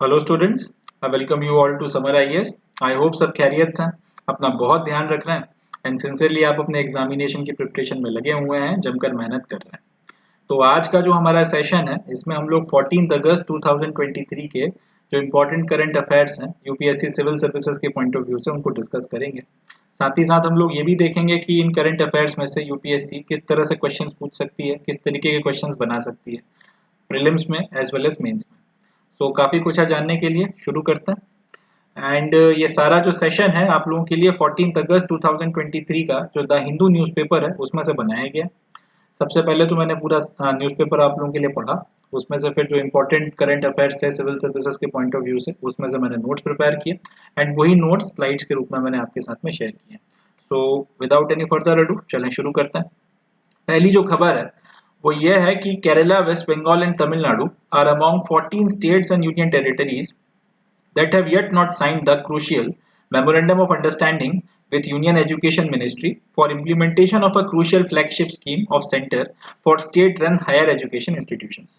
Hello students, I welcome you all to Samar IAS. I hope सब खैरियत से हैं, अपना बहुत ध्यान रख रहे हैं एंड सिंसियरली आप अपने एग्जामिनेशन की प्रिपरेशन में लगे हुए हैं, जमकर मेहनत कर रहे हैं। तो आज का जो हमारा सेशन है, इसमें हम लोग 14 अगस्त 2023 के जो इम्पोर्टेंट करंट अफेयर्स हैं यूपीएससी सिविल सर्विसेज के पॉइंट ऑफ व्यू से उनको डिस्कस करेंगे। साथ ही साथ हम लोग ये भी देखेंगे कि इन करंट अफेयर्स में से यूपीएससी किस तरह से क्वेश्चंस पूछ सकती है, किस तरीके के क्वेश्चंस बना सकती है प्रीलिम्स में एज वेल एज मेंस में। सो काफ़ी कुछ है जानने के लिए, शुरू करते हैं। एंड ये सारा जो सेशन है आप लोगों के लिए 14 अगस्त 2023 का जो द हिंदू न्यूज़पेपर है उसमें से बनाया गया। सबसे पहले तो मैंने पूरा न्यूज़पेपर आप लोगों के लिए पढ़ा, उसमें से फिर जो इम्पोर्टेंट करंट अफेयर्स थे सिविल सर्विसेज के पॉइंट ऑफ व्यू से उसमें से मैंने नोट्स प्रिपेयर किए एंड वही नोट्स स्लाइड्स के रूप में मैंने आपके साथ में शेयर किए। So without any further ado चलें शुरू करते हैं। पहली जो खबर है वो ये है कि Kerala, West Bengal and Tamil Nadu are among 14 states and union territories that have yet not signed the crucial Memorandum of Understanding with Union Education Ministry for implementation of a crucial flagship scheme of Center for State-run Higher Education Institutions।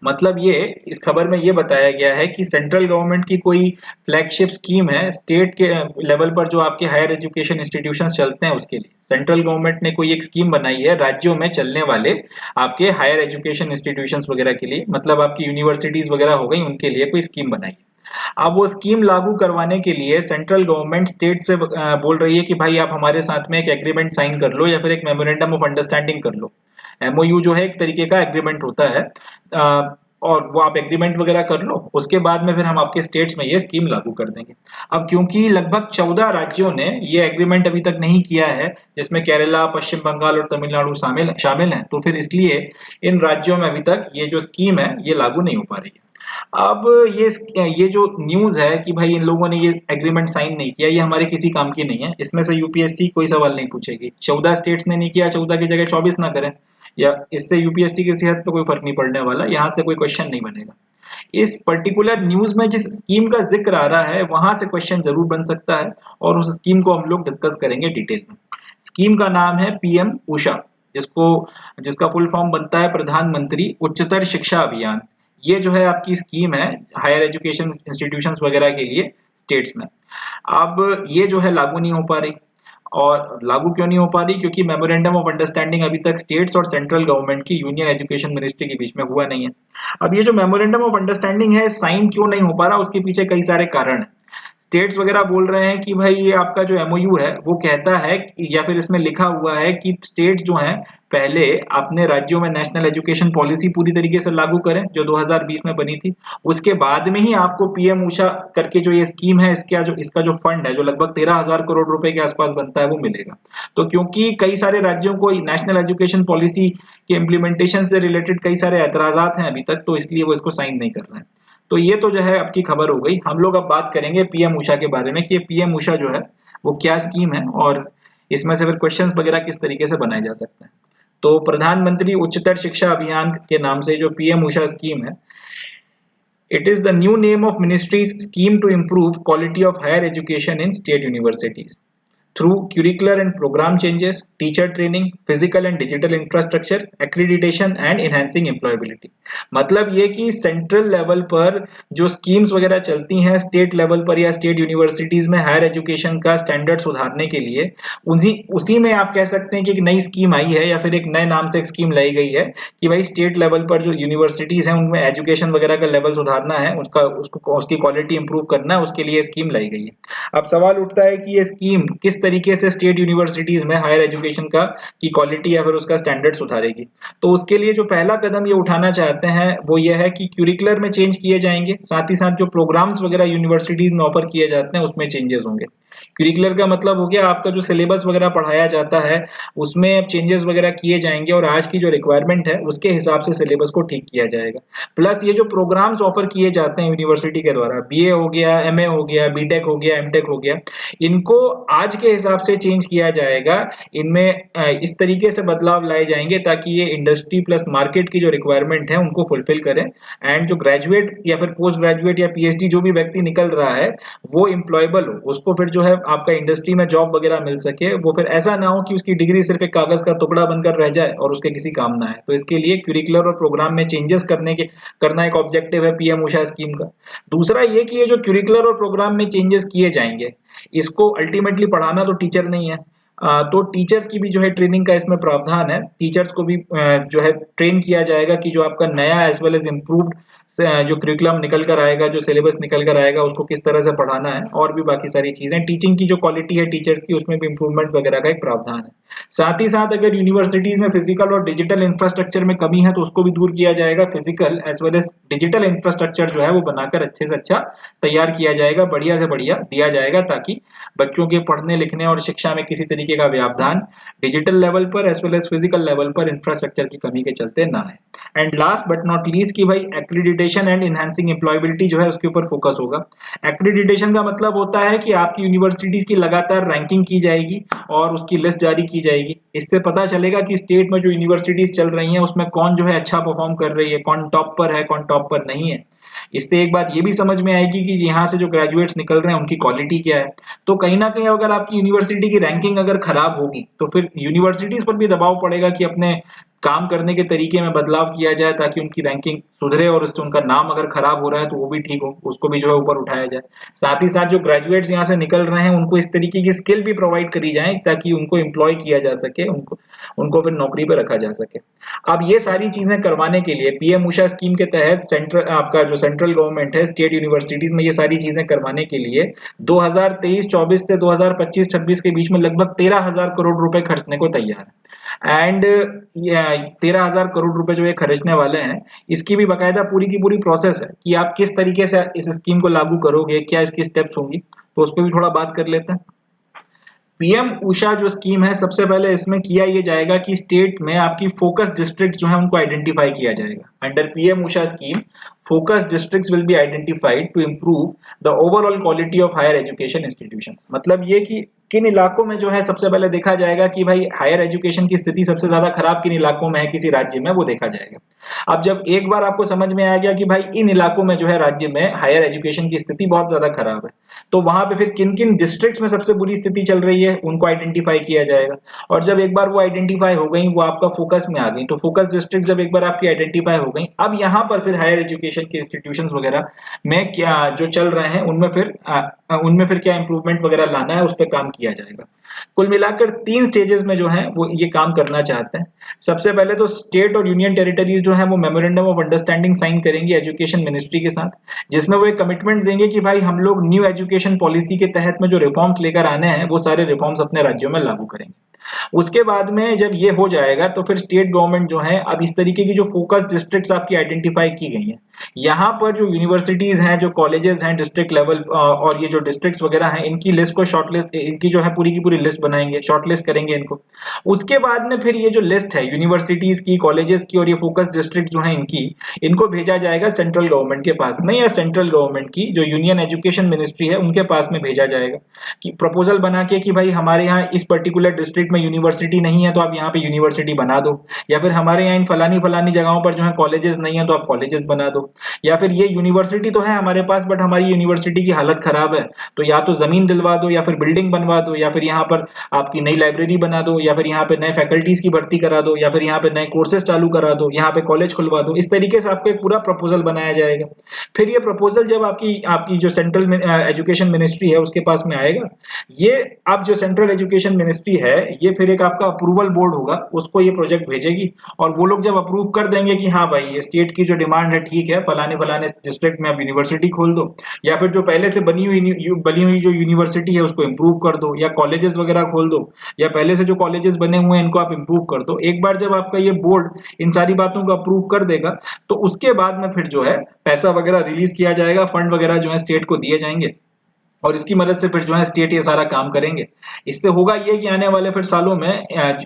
मतलब ये इस खबर में ये बताया गया है कि सेंट्रल गवर्नमेंट की कोई फ्लैगशिप स्कीम है स्टेट के लेवल पर जो आपके हायर एजुकेशन इंस्टीट्यूशंस चलते हैं उसके लिए। सेंट्रल गवर्नमेंट ने कोई एक स्कीम बनाई है राज्यों में चलने वाले आपके हायर एजुकेशन इंस्टीट्यूशंस वगैरह के लिए, मतलब आपकी यूनिवर्सिटीज वगैरह हो गई उनके लिए कोई स्कीम बनाई है। अब वो स्कीम लागू करवाने के लिए सेंट्रल गवर्नमेंट स्टेट से बोल रही है कि भाई आप हमारे साथ में एक एग्रीमेंट साइन कर लो या फिर एक मेमोरेंडम ऑफ अंडरस्टैंडिंग कर लो। एमओयू जो है एक तरीके का एग्रीमेंट होता है, और वो आप एग्रीमेंट वगैरह कर लो, उसके बाद में फिर हम आपके स्टेट्स में ये स्कीम लागू कर देंगे। अब क्योंकि लगभग 14 राज्यों ने ये एग्रीमेंट अभी तक नहीं किया है, जिसमें केरला, पश्चिम बंगाल और तमिलनाडु शामिल हैं, तो फिर इसलिए इन राज्यों में अभी तक ये जो स्कीम है ये लागू नहीं हो पा रही है। अब ये जो न्यूज है कि भाई इन लोगों ने ये एग्रीमेंट साइन नहीं किया, ये हमारे किसी काम की नहीं है। इसमें से यूपीएससी कोई सवाल नहीं पूछेगी। 14 स्टेट्स ने नहीं किया, 14 की जगह 24 ना करें, या इससे यूपीएससी की सेहत पे कोई फर्क नहीं पड़ने वाला, यहाँ से कोई क्वेश्चन नहीं बनेगा। इस पर्टिकुलर न्यूज में जिस स्कीम का जिक्र आ रहा है वहां से क्वेश्चन जरूर बन सकता है, और उस स्कीम को हम लोग डिस्कस करेंगे डिटेल में। स्कीम का नाम है पीएम उषा, जिसका फुल फॉर्म बनता है प्रधानमंत्री उच्चतर शिक्षा अभियान। ये जो है आपकी स्कीम है हायर एजुकेशन इंस्टीट्यूशंस वगैरह के लिए स्टेट्स में। अब ये जो है लागू नहीं हो पा रही, और लागू क्यों नहीं हो पा रही? क्योंकि मेमोरेंडम ऑफ अंडरस्टैंडिंग अभी तक स्टेट्स और सेंट्रल गवर्नमेंट की यूनियन एजुकेशन मिनिस्ट्री के बीच में हुआ नहीं है। अब ये जो मेमोरेंडम ऑफ अंडरस्टैंडिंग है साइन क्यों नहीं हो पा रहा, उसके पीछे कई सारे कारण हैं। स्टेट्स वगैरह बोल रहे हैं कि भाई ये आपका जो एमओयू है वो कहता है या फिर इसमें लिखा हुआ है कि स्टेट्स जो हैं पहले अपने राज्यों में नेशनल एजुकेशन पॉलिसी पूरी तरीके से लागू करें जो 2020 में बनी थी, उसके बाद में ही आपको पीएम उषा करके जो ये स्कीम है इसका जो फंड है जो लगभग 13,000 करोड़ रुपए के आसपास बनता है वो मिलेगा। तो क्योंकि कई सारे राज्यों को नेशनल एजुकेशन पॉलिसी के इम्प्लीमेंटेशन से रिलेटेड कई सारे एतराजात हैं अभी तक, तो इसलिए वो इसको साइन नहीं कर रहे हैं। तो ये तो जो है आपकी खबर हो गई। हम लोग अब बात करेंगे पीएम उषा के बारे में कि ये पीएम उषा जो है वो क्या स्कीम है और इसमें से फिर क्वेश्चंस वगैरह किस तरीके से बनाए जा सकते हैं। तो प्रधानमंत्री उच्चतर शिक्षा अभियान के नाम से जो पीएम उषा स्कीम है, it is the new name of ministries scheme to improve quality of higher education in state universities through curricular and program changes, teacher training, physical and digital infrastructure, accreditation and enhancing employability। मतलब ये कि central level पर जो schemes वगैरह चलती हैं state level पर या स्टेट यूनिवर्सिटीज में हायर एजुकेशन का स्टैंडर्ड सुधारने के लिए उसी में आप कह सकते हैं कि एक नई स्कीम आई है या फिर एक नए नाम से एक स्कीम लाई गई है कि भाई स्टेट लेवल पर जो यूनिवर्सिटीज हैं उनमें एजुकेशन वगैरह का लेवल सुधारना है, उसकी क्वालिटी इंप्रूव करना है, उसके लिए स्कीम लाई गई है। अब सवाल उठता है कि ये स्कीम किस तरीके से स्टेट यूनिवर्सिटीज में हायर एजुकेशन की क्वालिटी या फिर उसका स्टैंडर्ड सुधारेगी। तो उसके लिए जो पहला कदम ये उठाना चाहते हैं वो ये है कि क्यूरिकुलर में चेंज किए जाएंगे, साथ ही साथ जो प्रोग्राम्स वगैरह यूनिवर्सिटीज में ऑफर किए जाते हैं उसमें चेंजेस होंगे। क्यूरिकुलर का मतलब हो गया आपका जो सिलेबस वगैरह पढ़ाया जाता है उसमें अब चेंजेस वगैरह किए जाएंगे और आज की जो रिक्वायरमेंट है उसके हिसाब से सिलेबस को ठीक किया जाएगा। प्लस ये जो प्रोग्राम्स ऑफर किए जाते हैं यूनिवर्सिटी के द्वारा, बीए हो गया, एमए हो गया, बीटेक हो गया, एमटेक हो गया, इनको आज के हिसाब से चेंज किया जाएगा। इनमें इस तरीके से बदलाव लाए जाएंगे ताकि ये इंडस्ट्री प्लस मार्केट की जो रिक्वायरमेंट है उनको फुलफिल करें, एंड जो ग्रेजुएट या फिर पोस्ट ग्रेजुएट या पीएचडी जो भी व्यक्ति निकल रहा है वो एम्प्लॉयबल हो, उसको फिर जो है आपका इंडस्ट्री में जॉब वगैरह मिल सके, वो फिर ऐसा ना हो कि उसकी डिग्री सिर्फ एक कागज का टुकड़ा बनकर रह जाए और उसके किसी काम ना आए। तो इसके लिए क्यूरिकुलर और प्रोग्राम में चेंजेस करना एक ऑब्जेक्टिव है पीएम उषा स्कीम का। दूसरा ये कि ये जो क्यूरिकुलर और प्रोग्राम में चेंजेस किए जाएंगे, इसको अल्टीमेटली पढ़ाना तो टीचर नहीं है, तो टीचर्स की भी जो है ट्रेनिंग का इसमें प्रावधान है। टीचर्स को भी जो है ट्रेन किया जाएगा कि जो आपका नया एज वेल एज इम्प्रूव्ड जो करिकुलम निकल कर आएगा, जो सिलेबस निकल कर आएगा, उसको किस तरह से पढ़ाना है, और भी बाकी सारी चीजें। टीचिंग की जो क्वालिटी है टीचर्स की, उसमें भी इम्प्रूवमेंट वगैरह का एक प्रावधान है। साथ ही साथ अगर यूनिवर्सिटीज में फिजिकल और डिजिटल इंफ्रास्ट्रक्चर में कमी है तो उसको भी दूर किया जाएगा। Physical as well as digital infrastructure जो है वो बनाकर अच्छे से अच्छा तैयार किया जाएगा, बढ़िया से बढ़िया दिया जाएगा, ताकि बच्चों के पढ़ने लिखने और शिक्षा में किसी तरीके का व्यवधान डिजिटल लेवल पर as well as physical level पर इंफ्रास्ट्रक्चर की कमी के चलते ना है। And last but not least कि भाई एक्रीडिटेशन एंड इनहैंसिंग एम्प्लॉयबिलिटी जो है उसके ऊपर फोकस होगा। एक्रीडिटेशन का मतलब होता है कि आपकी यूनिवर्सिटीज की लगातार रैंकिंग की जाएगी और उसकी लिस्ट जारी की जाएगी। इससे पता चलेगा कि स्टेट में जो यूनिवर्सिटीज चल रही हैं उसमें कौन जो है अच्छा परफॉर्म कर रही है, कौन टॉप पर है, कौन टॉप पर नहीं है। इससे एक बात ये भी समझ में आएगी कि यहाँ से जो ग्रेजुएट्स निकल रहे हैं उनकी क्वालिटी क्या है। तो कहीं ना कहीं अगर आपकी यूनिवर्सिटी की रैंकिंग अगर खराब होगी तो फिर यूनिवर्सिटीज पर भी दबाव पड़ेगा कि अपने काम करने के तरीके में बदलाव किया जाए, ताकि उनकी रैंकिंग सुधरे, और उससे उनका नाम अगर खराब हो रहा है तो वो भी ठीक हो, उसको भी जो है ऊपर उठाया जाए। साथ ही साथ जो ग्रेजुएट्स यहाँ से निकल रहे हैं उनको इस तरीके की स्किल भी प्रोवाइड करी जाए ताकि उनको एम्प्लॉय किया जा सके, उनको फिर नौकरी पर रखा जा सके। अब ये सारी चीजें करवाने के लिए पीएम उषा स्कीम के तहत आपका जो सेंट्रल गवर्नमेंट है स्टेट यूनिवर्सिटीज में ये सारी चीजें करवाने के लिए 2023-24 से 2025-26 के बीच में लगभग 13,000 करोड़ रुपए खर्चने को तैयार है। एंड 13,000 करोड़ रुपए जो ये खर्चने वाले हैं, इसकी भी बाकायदा पूरी की पूरी प्रोसेस है कि आप किस तरीके से इस स्कीम को लागू करोगे, क्या इसकी स्टेप्स होंगी, तो उस पर भी थोड़ा बात कर लेते हैं। पीएम उषा जो स्कीम है, सबसे पहले इसमें किया ये जाएगा कि स्टेट में आपकी फोकस डिस्ट्रिक्ट जो है उनको आइडेंटिफाई किया जाएगा। Under PM Usha scheme focus districts will be identified to improve the overall quality of higher education institutions. मतलब ये कि किन इलाकों में जो है सबसे पहले देखा जाएगा कि भाई हायर एजुकेशन की स्थिति सबसे ज्यादा खराब किन इलाकों में है किसी राज्य में, वो देखा जाएगा। अब जब एक बार आपको समझ में आ गया कि भाई इन इलाकों में जो है राज्य में हायर एजुकेशन की स्थिति बहुत ज्यादा खराब है, तो वहां पे फिर किन किन डिस्ट्रिक्ट्स में सबसे बुरी स्थिति चल रही है उनको आइडेंटिफाई किया जाएगा। और जब एक बार वो आइडेंटिफाई हो गई, वो आपका फोकस में आ गई, तो फोकस डिस्ट्रिक्ट जब एक बार आपकी आइडेंटिफाई हो गई, अब यहाँ पर फिर हायर एजुकेशन के इंस्टीट्यूशंस वगैरह में क्या जो चल रहे हैं उनमें फिर क्या इंप्रूवमेंट वगैरह लाना है, उस पर काम किया जाएगा। कुल मिलाकर 3 स्टेजेस में जो है वो ये काम करना चाहते हैं। सबसे पहले तो स्टेट और यूनियन टेरिटरीज जो है वो मेमोरेंडम ऑफ अंडरस्टैंडिंग साइन करेंगी एजुकेशन मिनिस्ट्री के साथ, जिसमें वो एक कमिटमेंट देंगे कि भाई हम लोग न्यू एजुकेशन पॉलिसी के तहत में जो रिफॉर्म्स लेकर आने हैं वो सारे रिफॉर्म्स अपने राज्यों में लागू करेंगे। उसके बाद में जब ये हो जाएगा तो फिर स्टेट गवर्नमेंट जो है, अब इस तरीके की जो फोकस डिस्ट्रिक्ट्स आपकी आइडेंटिफाई की गई हैं, यहाँ पर जो यूनिवर्सिटीज हैं, जो कॉलेजेस हैं डिस्ट्रिक्ट लेवल, और ये जो डिस्ट्रिक्ट्स वगैरह हैं, इनकी लिस्ट को शॉर्टलिस्ट, इनकी जो है पूरी की पूरी लिस्ट बनाएंगे, शॉर्टलिस्ट करेंगे इनको। उसके बाद में फिर ये जो लिस्ट है यूनिवर्सिटीज की, कॉलेजेस की और ये फोकस डिस्ट्रिक्ट जो है इनको भेजा जाएगा सेंट्रल गवर्नमेंट के पास में, या सेंट्रल गवर्नमेंट की जो यूनियन एजुकेशन मिनिस्ट्री है उनके पास में भेजा जाएगा कि प्रपोजल बना के कि भाई हमारे यहाँ इस पर्टिकुलर डिस्ट्रिक्ट में यूनिवर्सिटी नहीं है तो आप यहाँ पे यूनिवर्सिटी बना दो, या फिर हमारे यहाँ इन फलानी फलानी जगहों पर जो है कॉलेजेस नहीं है तो आप कॉलेजेस बना दो, या फिर ये यूनिवर्सिटी तो है हमारे पास बट हमारी यूनिवर्सिटी की हालत खराब है तो या तो जमीन दिलवा दो, या फिर बिल्डिंग बनवा दो, या फिर यहाँ पर आपकी नई लाइब्रेरी बना दो, या फिर यहाँ पे नए फैकल्टीज की भर्ती करा दो, या फिर यहाँ पे नए कोर्सेज चालू करा दो, यहाँ पे कॉलेज खुलवा दो। इस तरीके से आपको एक पूरा प्रपोजल बनाया जाएगा। फिर ये प्रपोजल जब आपकी जो सेंट्रल एजुकेशन मिनिस्ट्री है उसके पास में आएगा, ये अब जो सेंट्रल एजुकेशन मिनिस्ट्री है ये फिर एक आपका अप्रूवल बोर्ड होगा, उसको ये प्रोजेक्ट भेजेगी, और वो लोग जब अप्रूव कर देंगे कि हाँ भाई ये स्टेट की जो डिमांड है ठीक है, फलाने फलाने डिस्ट्रिक्ट में आप यूनिवर्सिटी खोल दो, या फिर जो पहले से बनी हुई जो यूनिवर्सिटी है उसको इम्प्रूव कर दो, या कॉलेजेस वगैरह खोल दो, या पहले से जो कॉलेजेस बने हुए हैं इनको आप इम्प्रूव कर दो। एक बार जब आपका ये बोर्ड इन सारी बातों को अप्रूव कर देगा तो उसके बाद में फिर जो है पैसा वगैरह रिलीज किया जाएगा, फंड वगैरह जो है स्टेट को दिए जाएंगे, और इसकी मदद से फिर जो है स्टेट ये सारा काम करेंगे। इससे होगा ये कि आने वाले फिर सालों में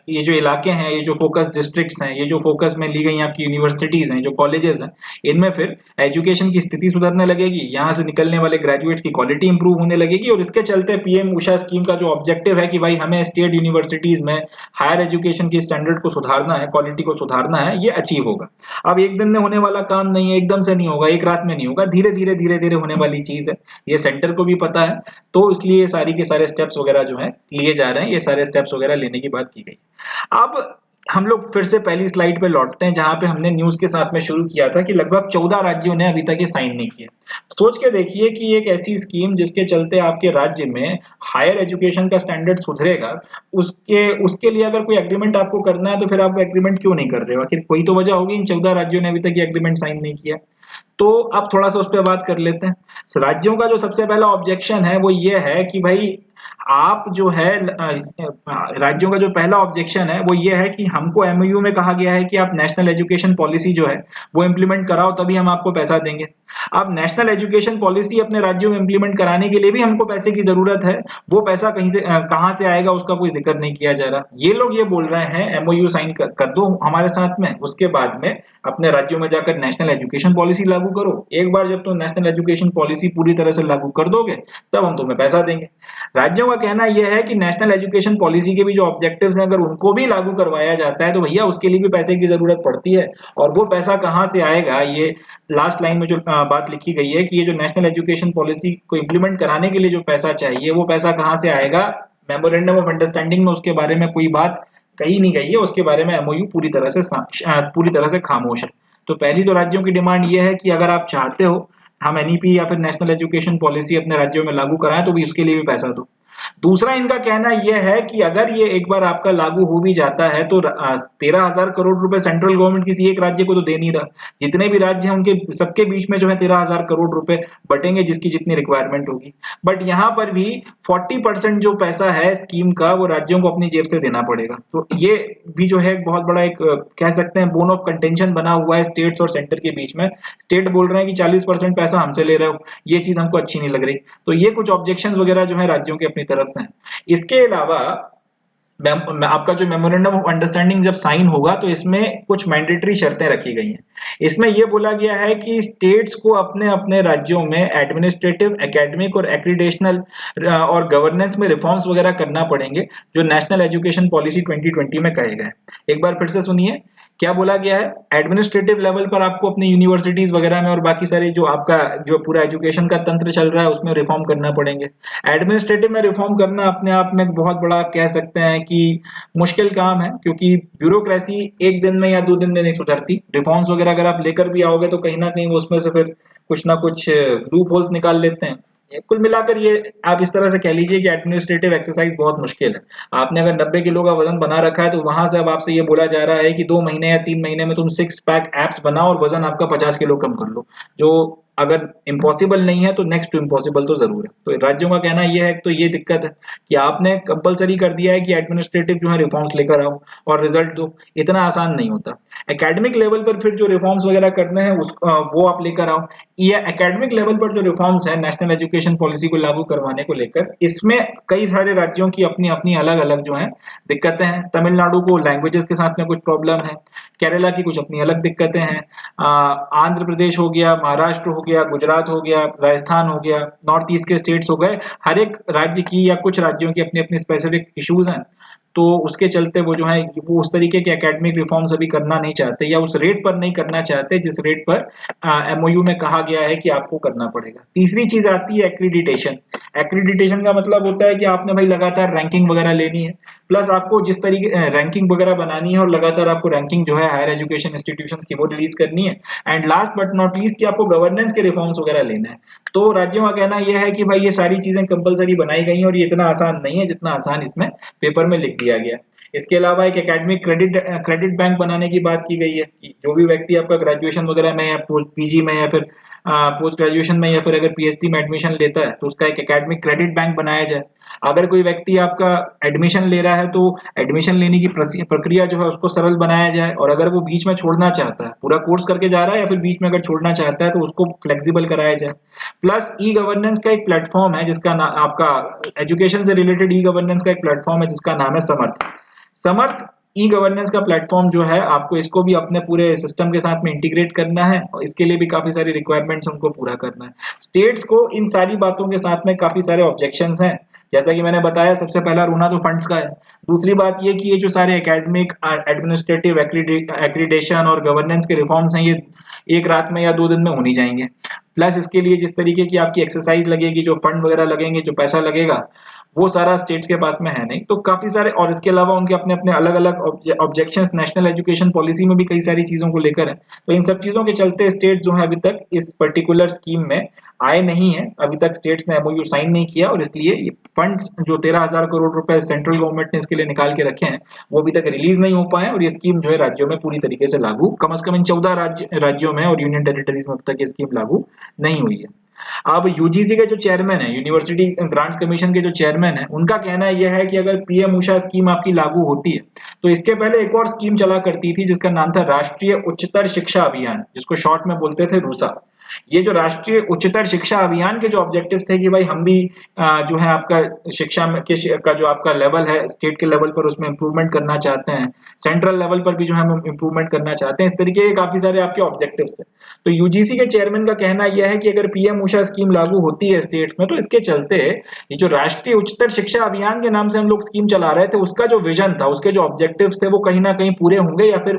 ये जो इलाके हैं, ये जो फोकस डिस्ट्रिक्ट्स हैं, ये जो फोकस में ली गई आपकी यूनिवर्सिटीज हैं, जो कॉलेजेस हैं, इनमें फिर एजुकेशन की स्थिति सुधरने लगेगी, यहाँ से निकलने वाले ग्रेजुएट्स की क्वालिटी इंप्रूव होने लगेगी, और इसके चलते पीएम उषा स्कीम का जो ऑब्जेक्टिव है कि भाई हमें स्टेट यूनिवर्सिटीज में हायर एजुकेशन की स्टैंडर्ड को सुधारना है, क्वालिटी को सुधारना है, ये अचीव होगा। अब एक दिन में होने वाला काम नहीं है, एकदम से नहीं होगा, एक रात में नहीं होगा, धीरे धीरे होने वाली चीज है। ये सेंटर को भी पता है, तो इसलिए ये सारी के सारे स्टेप्स वगैरह जो है लिए जा रहे हैं, ये सारे स्टेप्स वगैरह लेने की बात की गई। अब हम लोग फिर से पहली स्लाइड पे लौटते हैं जहां पे हमने न्यूज के साथ में शुरू किया था कि लगभग 14 राज्यों ने अभी तक ये साइन नहीं किया। सोच के देखिए कि एक ऐसी स्कीम जिसके चलते आपके राज्य में हायर एजुकेशन का स्टैंडर्ड सुधरेगा, उसके उसके लिए अगर कोई एग्रीमेंट आपको करना है तो फिर आप एग्रीमेंट क्यों नहीं कर रहे हो? आखिर कोई तो वजह होगी, इन 14 राज्यों ने अभी तक ये एग्रीमेंट साइन नहीं किया। तो अब थोड़ा सा उस पर बात कर लेते हैं। राज्यों का जो सबसे पहला ऑब्जेक्शन है वो ये है कि भाई आप जो है राज्यों का जो पहला ऑब्जेक्शन है वो ये है कि हमको एमओयू में कहा गया है कि आप नेशनल एजुकेशन पॉलिसी जो है वो इम्प्लीमेंट कराओ, तभी हम आपको पैसा देंगे। अब नेशनल एजुकेशन पॉलिसी अपने राज्यों में इम्प्लीमेंट कराने के लिए भी हमको पैसे की जरूरत है, वो पैसा कहीं से कहां से आएगा उसका कोई जिक्र नहीं किया जा रहा। ये लोग ये बोल रहे हैं एमओयू साइन कर दो हमारे साथ में, उसके बाद में अपने राज्यों में जाकर नेशनल एजुकेशन पॉलिसी लागू करो। एक बार जब तुम नेशनल एजुकेशन पॉलिसी पूरी तरह से लागू कर दोगे तब हम तुम्हें पैसा देंगे। राज्यों का कहना यह है कि नेशनल एजुकेशन पॉलिसी के भी जो ऑब्जेक्टिव्स हैं अगर उनको भी लागू करवाया जाता है तो भैया उसके लिए भी पैसे की जरूरत पड़ती है, और वो पैसा कहां से आएगा? ये लास्ट लाइन में जो बात लिखी गई है कि ये जो नेशनल एजुकेशन पॉलिसी को इम्प्लीमेंट कराने के लिए जो पैसा चाहिए वो पैसा कहां से आएगा, मेमोरेंडम ऑफ अंडरस्टैंडिंग में उसके बारे में कोई बात कही नहीं गई है। उसके बारे में एमओयू पूरी तरह से खामोश है। तो पहली तो राज्यों की डिमांड ये है कि अगर आप चाहते हो हम एनईपी या फिर नेशनल एजुकेशन पॉलिसी अपने राज्यों में लागू कराएं तो भी उसके लिए भी पैसा दो। दूसरा इनका कहना यह है कि अगर ये एक बार आपका लागू हो भी जाता है तो 13,000 करोड़ रुपए सेंट्रल गवर्नमेंट किसी एक राज्य को तो दे नहीं रहा, जितने भी राज्य हैं उनके सबके बीच में जो है 13,000 करोड़ रुपए बटेंगे जिसकी जितनी रिक्वायरमेंट होगी। बट यहाँ पर भी 40% जो पैसा है स्कीम का वो राज्यों को अपनी जेब से देना पड़ेगा। तो ये भी जो है एक बहुत बड़ा एक कह सकते हैं बोन ऑफ कंटेंशन बना हुआ है स्टेट्स और सेंटर के बीच में। स्टेट बोल रहे हैं कि 40% पैसा हमसे ले रहे हो, ये चीज हमको अच्छी नहीं लग रही। तो ये कुछ ऑब्जेक्शन वगैरह जो है राज्यों की अपनी तरफ से हैं। इसके अलावा आपका जो मेमोरेंडम ऑफ अंडरस्टैंडिंग जब साइन होगा तो इसमें कुछ मैंडेटरी शर्तें रखी गई हैं। इसमें यह बोला गया है कि स्टेट्स को अपने अपने राज्यों में एडमिनिस्ट्रेटिव, एकेडमिक और एक्रीडेशनल और गवर्नेंस में रिफॉर्म्स वगैरह करना पड़ेंगे जो नेशनल एजुकेशन पॉलिसी 2020 में कहे गए। एक बार फिर से सुनिए क्या बोला गया है। एडमिनिस्ट्रेटिव लेवल पर आपको अपनी यूनिवर्सिटीज वगैरह में और बाकी सारे जो आपका जो पूरा एजुकेशन का तंत्र चल रहा है उसमें रिफॉर्म करना पड़ेंगे। एडमिनिस्ट्रेटिव में रिफॉर्म करना अपने आप में एक बहुत बड़ा कह सकते हैं कि मुश्किल काम है, क्योंकि ब्यूरोक्रेसी एक दिन में या 2 दिन में नहीं सुधरती। रिफॉर्म्स वगैरह अगर आप लेकर भी आओगे तो कहीं ना कहीं वो उसमें से फिर कुछ ना कुछ लूप होल्स निकाल लेते हैं। कुल मिलाकर ये आप इस तरह से कह लीजिए कि एडमिनिस्ट्रेटिव एक्सरसाइज बहुत मुश्किल है। आपने अगर 90 किलो का वजन बना रखा है तो वहां से अब आपसे ये बोला जा रहा है कि 2 महीने या 3 महीने में तुम 6 पैक एप्स बनाओ और वजन आपका 50 किलो कम कर लो, जो अगर इम्पॉसिबल नहीं है तो नेक्स्ट टू इम्पॉसिबल तो जरूर है। तो राज्यों का कहना यह है तो ये दिक्कत है कि आपने कंपलसरी कर दिया है कि एडमिनिस्ट्रेटिव जो है रिफॉर्म्स लेकर आओ और रिजल्ट दो। इतना आसान नहीं होता। एकेडमिक लेवल पर फिर जो रिफॉर्म्स वगैरह करने हैं वो आप लेकर आओ। या एकेडमिक लेवल पर जो रिफॉर्म्स है नेशनल एजुकेशन पॉलिसी को लागू करवाने को लेकर, इसमें कई सारे राज्यों की अपनी अपनी अलग अलग जो है दिक्कतें हैं। तमिलनाडु को लैंग्वेजेस के साथ में कुछ प्रॉब्लम है, केरला की कुछ अपनी अलग दिक्कतें हैं, आंध्र प्रदेश हो गया, महाराष्ट्र हो गया, गुजरात हो गया, राजस्थान हो गया, नॉर्थ ईस्ट के स्टेट्स हो गए। हर एक राज्य की या कुछ राज्यों की अपनी अपनी स्पेसिफिक इश्यूज हैं। तो उसके चलते वो जो है वो उस तरीके के एकेडमिक रिफॉर्म्स अभी करना नहीं चाहते या उस रेट पर नहीं करना चाहते जिस रेट पर एमओयू में कहा गया है कि आपको करना पड़ेगा। तीसरी चीज आती है एक्रीडिटेशन। एक्रीडिटेशन का मतलब होता है कि आपने भाई लगातार रैंकिंग वगैरह लेनी है, प्लस आपको जिस तरीके रैंकिंग वगैरह बनानी है और लगातार आपको रैंकिंग जो है हायर एजुकेशन इंस्टीट्यूशंस की वो रिलीज करनी है। And last but not least कि आपको गवर्नेंस के रिफॉर्म्स वगैरह लेना है। तो राज्यों का कहना यह है कि भाई ये सारी चीजें कंपलसरी बनाई गई हैं और ये इतना आसान नहीं है जितना आसान इसमें पेपर में लिख दिया गया। इसके अलावा एक एकेडमिक क्रेडिट बैंक बनाने की बात की गई है कि जो भी व्यक्ति आपका ग्रेजुएशन वगैरह में या पीजी में या फिर पोस्ट ग्रेजुएशन में या फिर अगर पीएचडी में एडमिशन लेता है तो उसका एक एकेडमिक क्रेडिट बैंक बनाया जाए। अगर कोई व्यक्ति आपका एडमिशन ले रहा है तो एडमिशन लेने की प्रक्रिया जो है उसको सरल बनाया जाए, और अगर वो बीच में छोड़ना चाहता है, पूरा कोर्स करके जा रहा है या फिर बीच में अगर छोड़ना चाहता है तो उसको फ्लेक्सिबल कराया जाए। प्लस ई गवर्नेंस का एक प्लेटफॉर्म है जिसका आपका एजुकेशन से रिलेटेड ई गवर्नेंस का एक प्लेटफॉर्म है जिसका नाम है समर्थ ई गवर्नेंस का प्लेटफॉर्म जो है आपको इसको भी अपने पूरे सिस्टम के साथ में इंटीग्रेट करना है और इसके लिए भी काफी सारी रिक्वायरमेंट्स उनको पूरा करना है। स्टेट्स को इन सारी बातों के साथ में काफी सारे ऑब्जेक्शंस हैं। जैसा कि मैंने बताया, सबसे पहला रोना तो फंड्स का है। दूसरी बात ये कि ये जो सारे एकेडमिक, एडमिनिस्ट्रेटिव, एक्रीडेशन और गवर्नेंस के रिफॉर्म्स हैं ये एक रात में या 2 दिन में हो नहीं जाएंगे। प्लस इसके लिए जिस तरीके की आपकी एक्सरसाइज लगेगी, जो फंड वगैरह लगेंगे, जो पैसा लगेगा, वो सारा स्टेट्स के पास में है नहीं। तो काफी सारे, और इसके अलावा उनके अपने अपने अलग अलग ऑब्जेक्शंस नेशनल एजुकेशन पॉलिसी में भी कई सारी चीजों को लेकर है। तो इन सब चीजों के चलते स्टेट जो है अभी तक इस पर्टिकुलर स्कीम में आए नहीं है। अभी तक स्टेट्स ने एमओयू साइन नहीं किया, और इसलिए ये फंड्स जो 13,000 करोड़ रुपए सेंट्रल गवर्नमेंट ने इसके लिए निकाल के रखे हैं, वो अभी तक रिलीज नहीं हो पाए, और ये स्कीम जो है राज्यों में पूरी तरीके से लागू, कम से कम इन 14 राज्यों में और यूनियन टेरिटरीज में अब तक ये स्कीम लागू नहीं हुई है। अब यूजीसी के जो चेयरमैन है, यूनिवर्सिटी ग्रांट्स कमीशन के जो चेयरमैन है, उनका कहना यह है कि अगर पीएम उषा स्कीम आपकी लागू होती है, तो इसके पहले एक और स्कीम चला करती थी जिसका नाम था राष्ट्रीय उच्चतर शिक्षा अभियान, जिसको शॉर्ट में बोलते थे रूसा। ये जो राष्ट्रीय उच्चतर शिक्षा अभियान के जो ऑब्जेक्टिव्स थे कि भाई हम भी जो है आपका शिक्षा का जो आपका लेवल है स्टेट के लेवल पर, उसमें इंप्रूवमेंट करना चाहते हैं, सेंट्रल लेवल पर भी जो है हम इंप्रूवमेंट करना चाहते हैं, इस तरीके के काफी सारे आपके ऑब्जेक्टिव्स थे। तो यूजीसी के चेयरमैन का कहना यह है कि अगर पीएम उषा स्कीम लागू होती है स्टेट्स में, तो इसके चलते ये जो राष्ट्रीय उच्चतर शिक्षा अभियान के नाम से हम लोग स्कीम चला रहे थे, उसका जो विजन था, उसके जो ऑब्जेक्टिव्स थे, वो कहीं ना कहीं पूरे होंगे, या फिर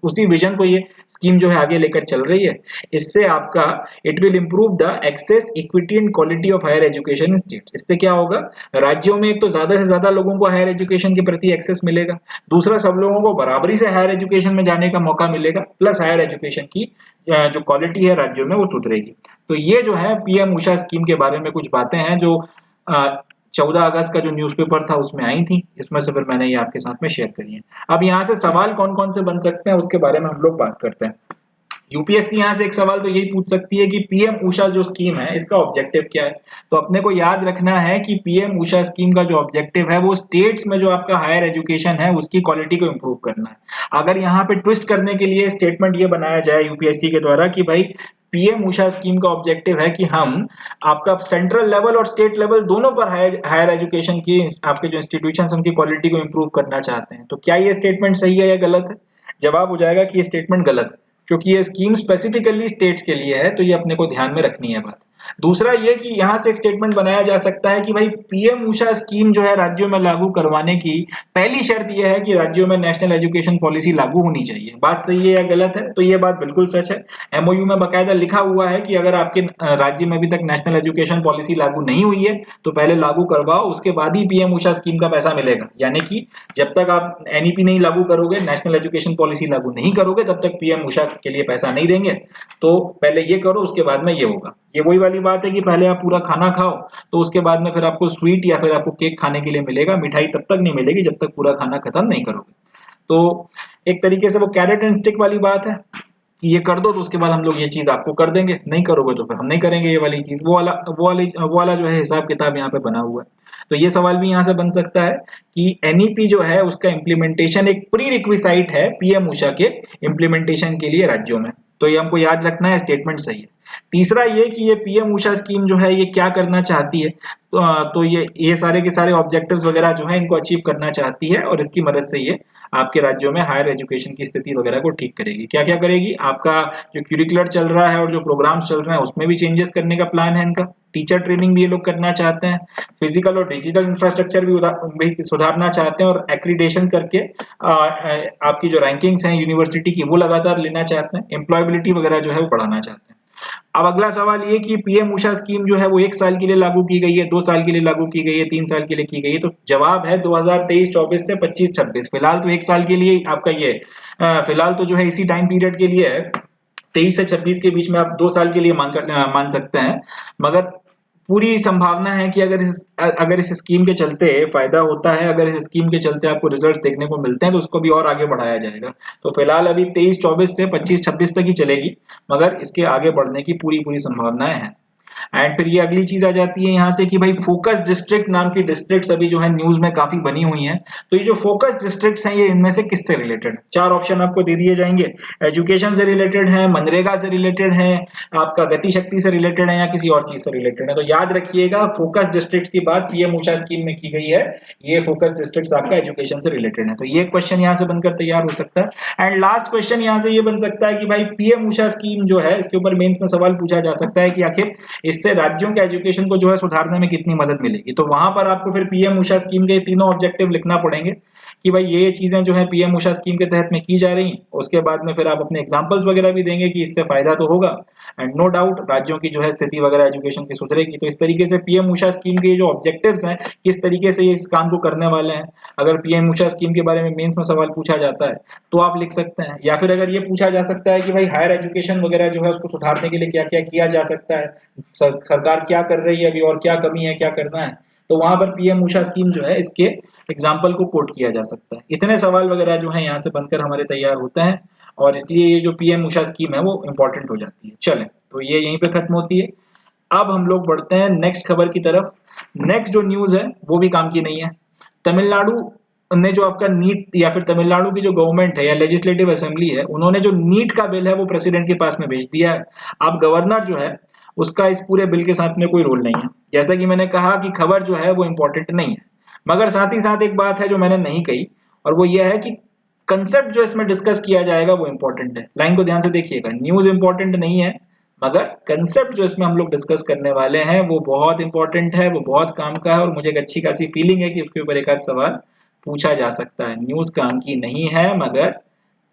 उसी विजन को ये स्कीम जो है आगे लेकर चल रही है। इससे आपका it will improve the access, equity and quality of higher education in states. इससे क्या होगा, राज्यों में एक तो ज्यादा से ज्यादा लोगों को हायर एजुकेशन के प्रति एक्सेस मिलेगा, दूसरा सब लोगों को बराबरी से हायर एजुकेशन में जाने का मौका मिलेगा, प्लस हायर एजुकेशन की जो क्वालिटी है राज्यों में वो सुधरेगी। तो ये जो है पीएम उषा स्कीम के बारे में कुछ बातें हैं जो 14 अगस्त का जो न्यूज़पेपर था उसमें आई थी, इसमें से फिर मैंने ये आपके साथ में शेयर करी है। अब यहाँ से सवाल कौन कौन से बन सकते हैं उसके बारे में हम लोग बात करते हैं। यूपीएससी यहाँ से एक सवाल तो यही पूछ सकती है कि पीएम उषा जो स्कीम है इसका ऑब्जेक्टिव क्या है। तो अपने को याद रखना है कि पीएम उषा स्कीम का जो ऑब्जेक्टिव है वो स्टेट्स में जो आपका हायर एजुकेशन है उसकी क्वालिटी को इंप्रूव करना है। अगर यहाँ पे ट्विस्ट करने के लिए स्टेटमेंट ये बनाया जाए यूपीएससी के द्वारा कि भाई पीएम उषा स्कीम का ऑब्जेक्टिव है कि हम आपका सेंट्रल लेवल और स्टेट लेवल दोनों पर हायर एजुकेशन की आपके जो इंस्टीट्यूशन उनकी क्वालिटी को इंप्रूव करना चाहते हैं, तो क्या ये स्टेटमेंट सही है या गलत है? जवाब हो जाएगा कि ये स्टेटमेंट गलत है, क्योंकि ये स्कीम स्पेसिफिकली स्टेट्स के लिए है, तो ये अपने को ध्यान में रखनी है बात। दूसरा ये कि यहाँ से एक स्टेटमेंट बनाया जा सकता है कि भाई पीएम उषा स्कीम जो है राज्यों में लागू करवाने की पहली शर्त यह है कि राज्यों में नेशनल एजुकेशन पॉलिसी लागू होनी चाहिए। बात सही है या गलत है? तो ये बात बिल्कुल सच है। एमओयू में बाकायदा लिखा हुआ है कि अगर आपके राज्य में अभी तक नेशनल एजुकेशन पॉलिसी लागू नहीं हुई है तो पहले लागू करवाओ, उसके बाद ही पीएम उषा स्कीम का पैसा मिलेगा। यानी कि जब तक आप एनईपी नहीं लागू करोगे, नेशनल एजुकेशन पॉलिसी लागू नहीं करोगे, तब तक पीएम उषा के लिए पैसा नहीं देंगे। तो पहले ये करो, उसके बाद में ये होगा। ये वही वाली बात है कि पहले आप पूरा खाना खाओ तो उसके बाद में फिर आपको स्वीट या फिर आपको केक खाने के लिए मिलेगा, मिठाई तब तक नहीं मिलेगी जब तक पूरा खाना खत्म नहीं करोगे। तो एक तरीके से वो कैरेट एंड स्टिक वाली बात है कि ये कर दो तो उसके बाद हम लोग ये चीज आपको कर देंगे, नहीं करोगे तो फिर हम नहीं करेंगे ये वाली चीज। वो वाला जो है हिसाब किताब यहाँ पे बना हुआ है। तो ये सवाल भी यहाँ से बन सकता है कि एनईपी जो है उसका इम्प्लीमेंटेशन एक प्री रिक्विसाइट है पीएम उषा के इम्प्लीमेंटेशन के लिए राज्यों में। तो ये हमको याद रखना है, स्टेटमेंट सही है। तीसरा ये कि ये पीएम उषा स्कीम जो है ये क्या करना चाहती है, तो ये सारे के सारे ऑब्जेक्टिव्स वगैरह जो है इनको अचीव करना चाहती है, और इसकी मदद से ये आपके राज्यों में हायर एजुकेशन की स्थिति वगैरह को ठीक करेगी। क्या क्या करेगी? आपका जो क्यूरिकुलर चल रहा है और जो प्रोग्राम्स चल रहे हैं उसमें भी चेंजेस करने का प्लान है इनका। टीचर ट्रेनिंग भी ये लोग करना चाहते हैं, फिजिकल और डिजिटल इंफ्रास्ट्रक्चर भी सुधारना चाहते हैं, और एक्रीडेशन करके आपकी जो रैंकिंग्स हैं यूनिवर्सिटी की वो लगातार लेना चाहते हैं, एम्प्लॉयबिलिटी वगैरह जो है वो बढ़ाना चाहते हैं। अब अगला सवाल ये कि पीएम उषा स्कीम जो है वो 1 साल के लिए लागू की गई है, 2 साल के लिए लागू की गई है, 3 साल के लिए की गई है। तो जवाब है 2023-24 से 25-26। फिलहाल तो 1 साल के लिए आपका ये फिलहाल तो जो है इसी टाइम पीरियड के लिए है, 23 से 26 के बीच में आप 2 साल के लिए मान सकते हैं। मगर पूरी संभावना है कि अगर इस स्कीम के चलते फायदा होता है, अगर इस स्कीम के चलते आपको रिजल्ट्स देखने को मिलते हैं तो उसको भी और आगे बढ़ाया जाएगा। तो फिलहाल अभी 23-24 से 25-26 तक ही चलेगी, मगर इसके आगे बढ़ने की पूरी संभावनाएं हैं। एंड फिर ये अगली चीज आ जाती है यहाँ से कि भाई फोकस डिस्ट्रिक्ट नाम की डिस्ट्रिक्ट्स अभी जो है न्यूज में काफी बनी हुई हैं। तो ये जो फोकस डिस्ट्रिक्ट्स हैं ये इनमें से किससे रिलेटेड है? 4 ऑप्शन आपको दे दिए जाएंगे। एजुकेशन से रिलेटेड है, मनरेगा से रिलेटेड है, आपका गति शक्ति से रिलेटेड है, या किसी और चीज से रिलेटेड है। तो याद रखिएगा फोकस डिस्ट्रिक्ट की बात पीएम उषा स्कीम में की गई है, ये फोकस डिस्ट्रिक्ट आपका एजुकेशन से रिलेटेड है। तो ये क्वेश्चन यहाँ से बनकर तैयार हो सकता है। एंड लास्ट क्वेश्चन यहाँ से ये बन सकता है कि भाई पीएम उषा स्कीम जो है इसके ऊपर मेंस में सवाल पूछा जा सकता है कि आखिर इससे राज्यों के एजुकेशन को जो है सुधारने में कितनी मदद मिलेगी। तो वहां पर आपको फिर पीएम उषा स्कीम के तीनों ऑब्जेक्टिव लिखना पड़ेंगे कि भाई ये चीजें जो है पीएम उषा स्कीम के तहत में की जा रही हैं। उसके बाद में फिर आप अपने एग्जांपल्स वगैरह भी देंगे कि इससे फायदा तो होगा, एंड नो डाउट राज्यों की जो है स्थिति वगैरह एजुकेशन की सुधरेगी। तो इस तरीके से पीएम उषा स्कीम के जो ऑब्जेक्टिव्स हैं, किस तरीके से ये इस काम को करने वाले हैं, अगर पीएम उषा स्कीम के बारे में मेंस में सवाल पूछा जाता है तो आप लिख सकते हैं। या फिर अगर ये पूछा जा सकता है कि भाई हायर एजुकेशन वगैरह जो है उसको सुधारने के लिए क्या क्या किया जा सकता है, सरकार क्या कर रही है अभी और क्या कमी है, क्या करना है, तो वहां पर पीएम उषा स्कीम जो है इसके एग्जाम्पल को कोट किया जा सकता है। इतने सवाल वगैरह जो है यहाँ से बनकर हमारे तैयार होते हैं, और इसलिए ये जो पीएम उषा स्कीम है वो इंपॉर्टेंट हो जाती है। चलें, तो ये यहीं पे खत्म होती है। अब हम लोग बढ़ते हैं नेक्स्ट खबर की तरफ। नेक्स्ट जो न्यूज है वो भी काम की नहीं है। तमिलनाडु ने जो आपका नीट, या फिर तमिलनाडु की जो गवर्नमेंट है या लेजिस्लेटिव असेंबली है, उन्होंने जो नीट का बिल है वो प्रेसिडेंट के पास में भेज दिया है। अब गवर्नर जो है उसका इस पूरे बिल के साथ में कोई रोल नहीं है। जैसा कि मैंने कहा कि खबर जो है वो इंपॉर्टेंट नहीं है, मगर साथ ही साथ एक बात है जो मैंने नहीं कही, और वो ये है कि कंसेप्ट जो इसमें डिस्कस किया जाएगा वो इंपॉर्टेंट है। लाइन को ध्यान से देखिएगा, न्यूज इंपॉर्टेंट नहीं है, मगर कंसेप्ट जो इसमें हम लोग डिस्कस करने वाले हैं वो बहुत इंपॉर्टेंट है, वो बहुत काम का है, और मुझे एक अच्छी खासी फीलिंग है कि उसके ऊपर एक आध सवाल पूछा जा सकता है। न्यूज काम की नहीं है मगर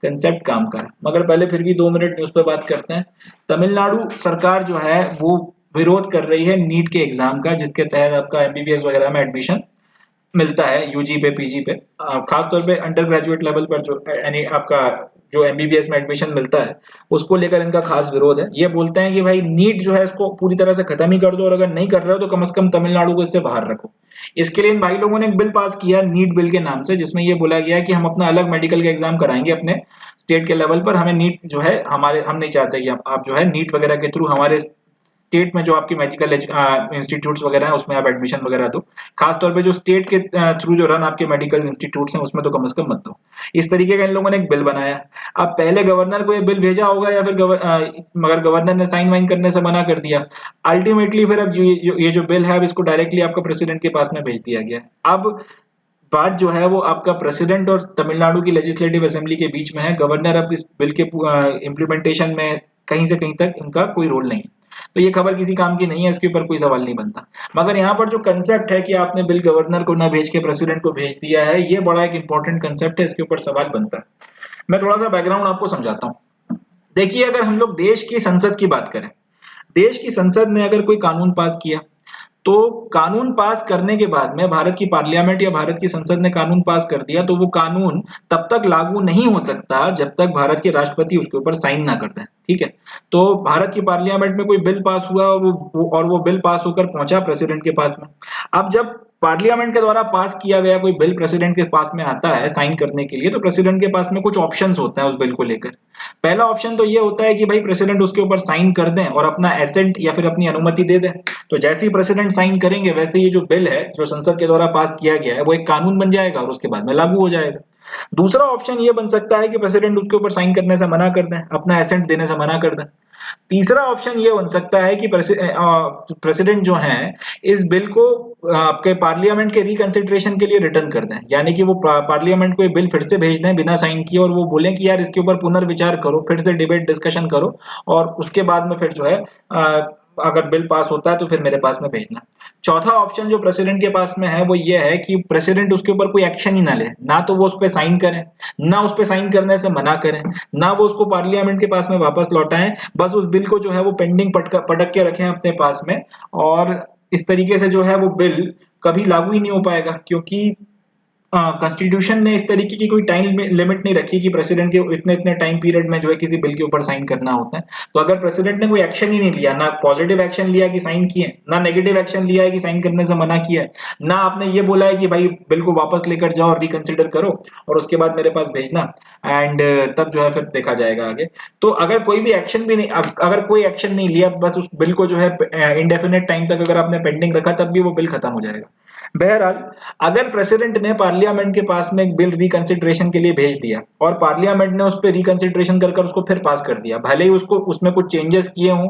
कंसेप्ट काम का है। मगर पहले फिर भी 2 मिनट न्यूज पे बात करते हैं। तमिलनाडु सरकार जो है वो विरोध कर रही है नीट के एग्जाम का, जिसके तहत आपका एमबीबीएस वगैरह में एडमिशन मिलता है, यूजी पे, पीजी पे, खासतौर पे अंडर ग्रेजुएट लेवल पर जो यानी आपका जो एमबीबीएस में एडमिशन मिलता है उसको लेकर इनका खास विरोध है। ये बोलते हैं कि भाई नीट जो है इसको पूरी तरह से खत्म ही कर दो, और अगर नहीं कर रहे हो तो कम से कम तमिलनाडु को इससे बाहर रखो। इसके लिए इन भाई लोगों ने एक बिल पास किया नीट बिल के नाम से, जिसमें ये बोला गया कि हम अपना अलग मेडिकल का एग्जाम कराएंगे अपने स्टेट के लेवल पर। हमें नीट जो है हम नहीं चाहते कि आप जो है नीट वगैरह के थ्रू हमारे स्टेट में जो आपकी मेडिकल इंस्टीट्यूट्स वगैरह हैं उसमें आप एडमिशन वगैरह दो। खासतौर पे जो स्टेट के थ्रू जो रन आपके मेडिकल इंस्टीट्यूट्स हैं उसमें तो कम से कम मत दो। इस तरीके का इन लोगों ने एक बिल बनाया। अब पहले गवर्नर को ये बिल भेजा होगा या फिर मगर गवर्नर ने साइन वाइन करने से मना कर दिया। अल्टीमेटली फिर अब ये जो बिल है अब इसको डायरेक्टली आपका प्रेसिडेंट के पास में भेज दिया गया। अब बात जो है वो आपका प्रेसिडेंट और तमिलनाडु की लेजिस्लेटिव असेंबली के बीच में है। गवर्नर अब इस बिल के इम्प्लीमेंटेशन में कहीं से कहीं तक इनका कोई रोल नहीं। तो ये खबर किसी काम की नहीं है, इसके ऊपर कोई सवाल नहीं बनता। मगर यहाँ पर जो कंसेप्ट है कि आपने बिल गवर्नर को ना भेज के प्रेसिडेंट को भेज दिया है, ये बड़ा एक इंपॉर्टेंट कंसेप्ट है, इसके ऊपर सवाल बनता है। मैं थोड़ा सा बैकग्राउंड आपको समझाता हूँ। देखिए, अगर हम लोग देश की संसद की बात करें, देश की संसद ने अगर कोई कानून पास किया तो कानून पास करने के बाद में भारत की पार्लियामेंट या भारत की संसद ने कानून पास कर दिया तो वो कानून तब तक लागू नहीं हो सकता जब तक भारत के राष्ट्रपति उसके ऊपर साइन ना कर दें। ठीक है, तो भारत की पार्लियामेंट में कोई बिल पास हुआ और वो बिल पास होकर पहुंचा प्रेसिडेंट के पास में। अब जब पार्लियामेंट के द्वारा पास किया गया कोई बिल प्रेसिडेंट के पास में आता है साइन करने के लिए, तो प्रेसिडेंट के पास में कुछ ऑप्शंस होते हैं उस बिल को लेकर। पहला ऑप्शन तो ये होता है कि भाई प्रेसिडेंट उसके ऊपर साइन कर दें और अपना एसेंट या फिर अपनी अनुमति दे दें। तो जैसे ही प्रेसिडेंट साइन करेंगे वैसे ये जो बिल है जो संसद के द्वारा पास किया गया है वो एक कानून बन जाएगा और उसके बाद में लागू हो जाएगा। दूसरा ऑप्शन ये बन सकता है कि प्रेसिडेंट उसके ऊपर साइन करने से मना कर दें, अपना एसेंट देने से मना कर दें। तीसरा ऑप्शन ये बन सकता है कि प्रेसिडेंट जो है इस बिल को आपके पार्लियामेंट के रिकंसिडरेशन के लिए रिटर्न कर दें, यानी कि वो पार्लियामेंट को ये बिल फिर से भेज दें बिना साइन किए और वो बोलें कि यार इसके ऊपर पुनर्विचार करो, फिर से डिबेट डिस्कशन करो और उसके बाद में फिर जो है अगर बिल पास होता है तो फिर मेरे पास में भेजना। चौथा ऑप्शन जो प्रेसिडेंट के पास में है वो ये है कि प्रेसिडेंट उसके ऊपर कोई एक्शन ही ना ले, ना तो वो उस पर साइन करें, ना उस पर साइन करने से मना करें, ना वो उसको पार्लियामेंट के पास में वापस लौटाएं, बस उस बिल को जो है वो पेंडिंग पटक के रखें अपने पास में। और इस तरीके से जो है वो बिल कभी लागू ही नहीं हो पाएगा, क्योंकि कॉन्स्टिट्यूशन ने इस तरीके की कोई टाइम लिमिट नहीं रखी कि प्रेसिडेंट के इतने इतने टाइम पीरियड में जो है किसी बिल के ऊपर साइन करना होता है। तो अगर प्रेसिडेंट ने कोई एक्शन ही नहीं लिया, ना पॉजिटिव एक्शन लिया कि साइन किए, ना नेगेटिव एक्शन लिया है कि साइन करने से मना किया है, ना आपने ये बोला है कि भाई बिल को वापस लेकर जाओ और रिकंसिडर करो और उसके बाद मेरे पास भेजना एंड तब जो है फिर देखा जाएगा आगे। तो अगर कोई भी एक्शन भी नहीं, अगर कोई एक्शन नहीं लिया, बस उस बिल को जो है इंडेफिनेट टाइम तक अगर आपने पेंडिंग रखा तब भी वो बिल खत्म हो जाएगा। बहरहाल, अगर प्रेसिडेंट ने पार्लियामेंट के पास में एक बिल रिकंसिडरेशन के लिए भेज दिया और पार्लियामेंट ने उस पर रिकंसिडरेशन कर उसको फिर पास कर दिया, भले ही उसको उसमें कुछ चेंजेस किए हों